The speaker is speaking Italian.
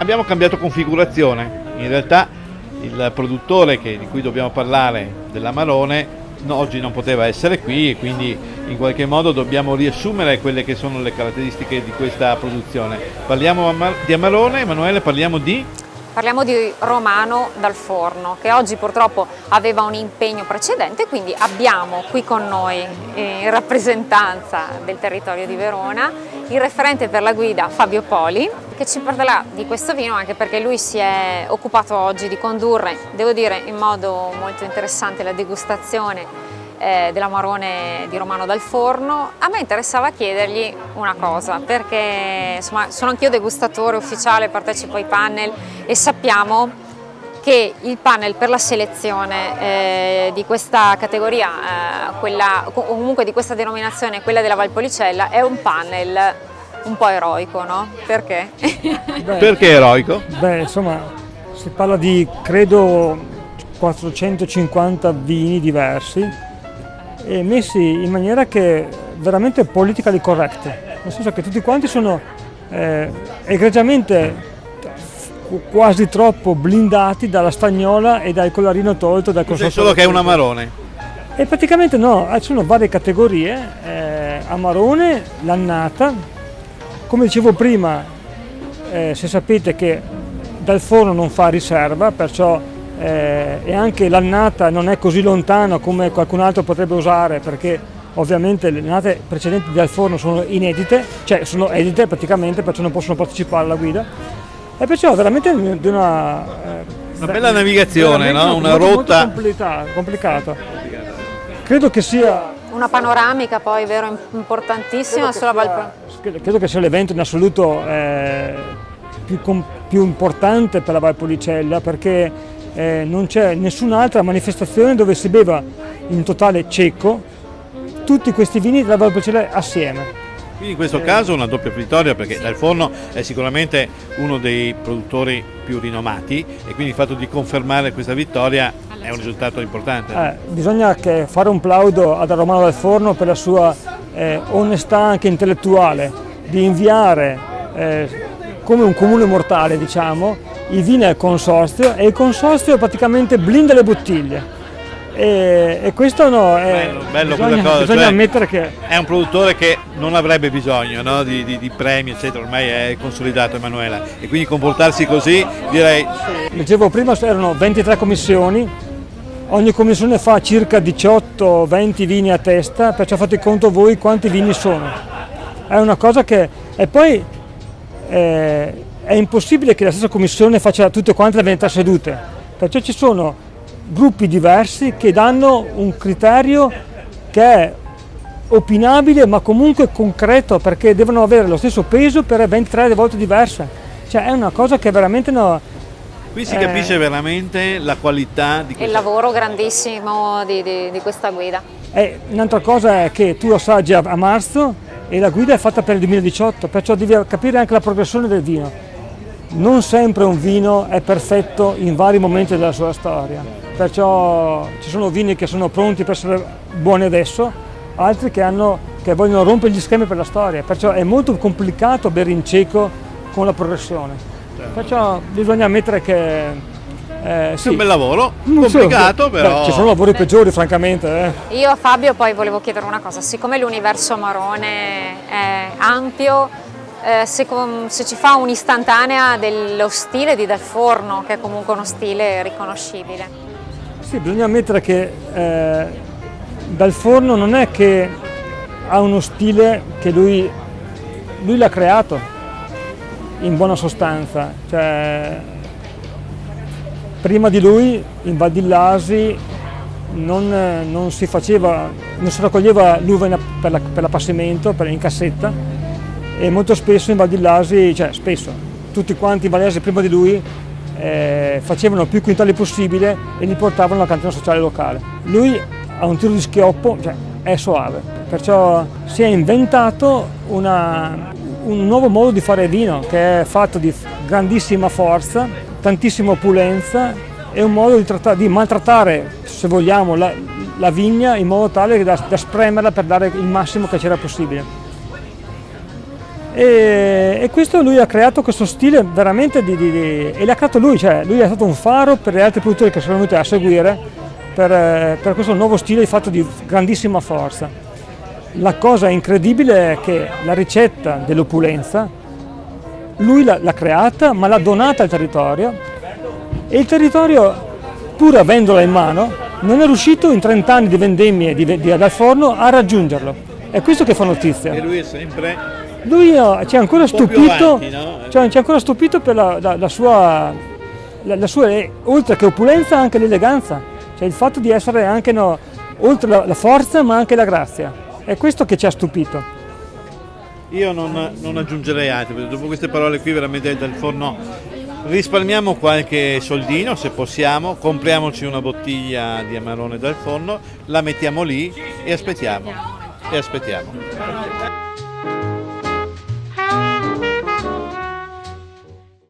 Abbiamo cambiato configurazione, in realtà il produttore di cui dobbiamo parlare, dell'Amarone, oggi non poteva essere qui e quindi in qualche modo dobbiamo riassumere quelle che sono le caratteristiche di questa produzione. Parliamo di Amarone, Emanuele, parliamo di Romano dal Forno, che oggi purtroppo aveva un impegno precedente, quindi abbiamo qui con noi, in rappresentanza del territorio di Verona, il referente per la guida Fabio Poli, che ci parlerà di questo vino, anche perché lui si è occupato oggi di condurre, devo dire in modo molto interessante, la degustazione dell'Amarone di Romano dal Forno. A me interessava chiedergli una cosa, perché insomma sono anch'io degustatore ufficiale, partecipo ai panel e sappiamo che il panel per la selezione di questa categoria, o comunque di questa denominazione, quella della Valpolicella, è un panel un po' eroico, no? Perché? Perché eroico? Beh, insomma, si parla di, credo, 450 vini diversi e messi in maniera che veramente politically correct, nel senso che tutti quanti sono egregiamente quasi troppo blindati dalla stagnola e dal collarino tolto dal consorzio. Solo che è un Amarone. E praticamente no, ci sono varie categorie, Amarone, l'annata, come dicevo prima, se sapete che dal forno non fa riserva, perciò e anche l'annata non è così lontano come qualcun altro potrebbe usare, perché ovviamente le annate precedenti dal forno sono inedite, cioè sono edite praticamente, perciò non possono partecipare alla guida, e perciò veramente di una bella navigazione, no? Una rotta molto complicata. Credo che sia una panoramica poi, vero, importantissima sulla Valpolicella. Credo che sia l'evento in assoluto più importante per la Valpolicella, perché non c'è nessun'altra manifestazione dove si beva in totale cieco tutti questi vini della Valpolicella assieme. Quindi in questo caso una doppia vittoria, perché dal forno è sicuramente uno dei produttori più rinomati e quindi il fatto di confermare questa vittoria è un risultato importante. Bisogna fare un plaudo ad Romano dal Forno per la sua onestà anche intellettuale di inviare come un comune mortale, diciamo, i vini al consorzio, e il consorzio praticamente blinda le bottiglie. E questo no, bello bisogna cioè, ammettere che è un produttore che non avrebbe bisogno, no, di premi eccetera, ormai è consolidato, Emanuela, e quindi comportarsi così, direi. Leggevo prima, erano 23 commissioni, ogni commissione fa circa 18-20 vini a testa, perciò fate conto voi quanti vini sono. È una cosa che, e poi è impossibile che la stessa commissione faccia tutte quante le 20 sedute, perciò ci sono gruppi diversi che danno un criterio che è opinabile ma comunque concreto, perché devono avere lo stesso peso per 23 volte diverse, cioè è una cosa che veramente no. Qui si capisce veramente la qualità di il lavoro grandissimo di questa guida. Un'altra cosa è che tu assaggi a marzo e la guida è fatta per il 2018, perciò devi capire anche la progressione del vino. Non sempre un vino è perfetto in vari momenti della sua storia, perciò ci sono vini che sono pronti per essere buoni adesso, altri che vogliono rompere gli schemi per la storia, perciò è molto complicato bere in cieco con la progressione. Perciò bisogna ammettere che sì, è un bel lavoro, complicato però. Ci sono lavori peggiori francamente. Io a Fabio poi volevo chiedere una cosa, siccome l'universo Amarone è ampio, se ci fa un'istantanea dello stile di Dal Forno, che è comunque uno stile riconoscibile. Sì, bisogna ammettere che Dal Forno non è che ha uno stile che lui l'ha creato, in buona sostanza. Cioè, prima di lui in Val di Lasi non si raccoglieva l'uva per l'appassimento, in cassetta, e molto spesso in Val di Lasi, cioè spesso, tutti quanti i valesi prima di lui facevano più quintali possibile e li portavano alla cantina sociale locale. Lui ha un tiro di schioppo, cioè è soave, perciò si è inventato un nuovo modo di fare vino che è fatto di grandissima forza, tantissima opulenza e un modo di maltrattare, se vogliamo, la vigna in modo tale da spremerla per dare il massimo che c'era possibile. E questo lui ha creato questo stile veramente e l'ha creato lui, cioè lui è stato un faro per gli altri produttori che sono venuti a seguire per questo nuovo stile fatto di grandissima forza. La cosa incredibile è che la ricetta dell'opulenza lui l'ha creata, ma l'ha donata al territorio, e il territorio, pur avendola in mano, non è riuscito in 30 anni di vendemmie dal forno a raggiungerlo. È questo che fa notizia. E lui è sempre... Lui ci ha ancora stupito, avanti, no? ci ha ancora stupito per la sua, oltre che opulenza, anche l'eleganza, cioè il fatto di essere anche, no, oltre la forza ma anche la grazia. È questo che ci ha stupito. Io non aggiungerei altro, perché dopo queste parole qui veramente dal forno risparmiamo qualche soldino se possiamo, compriamoci una bottiglia di Amarone dal forno, la mettiamo lì e aspettiamo.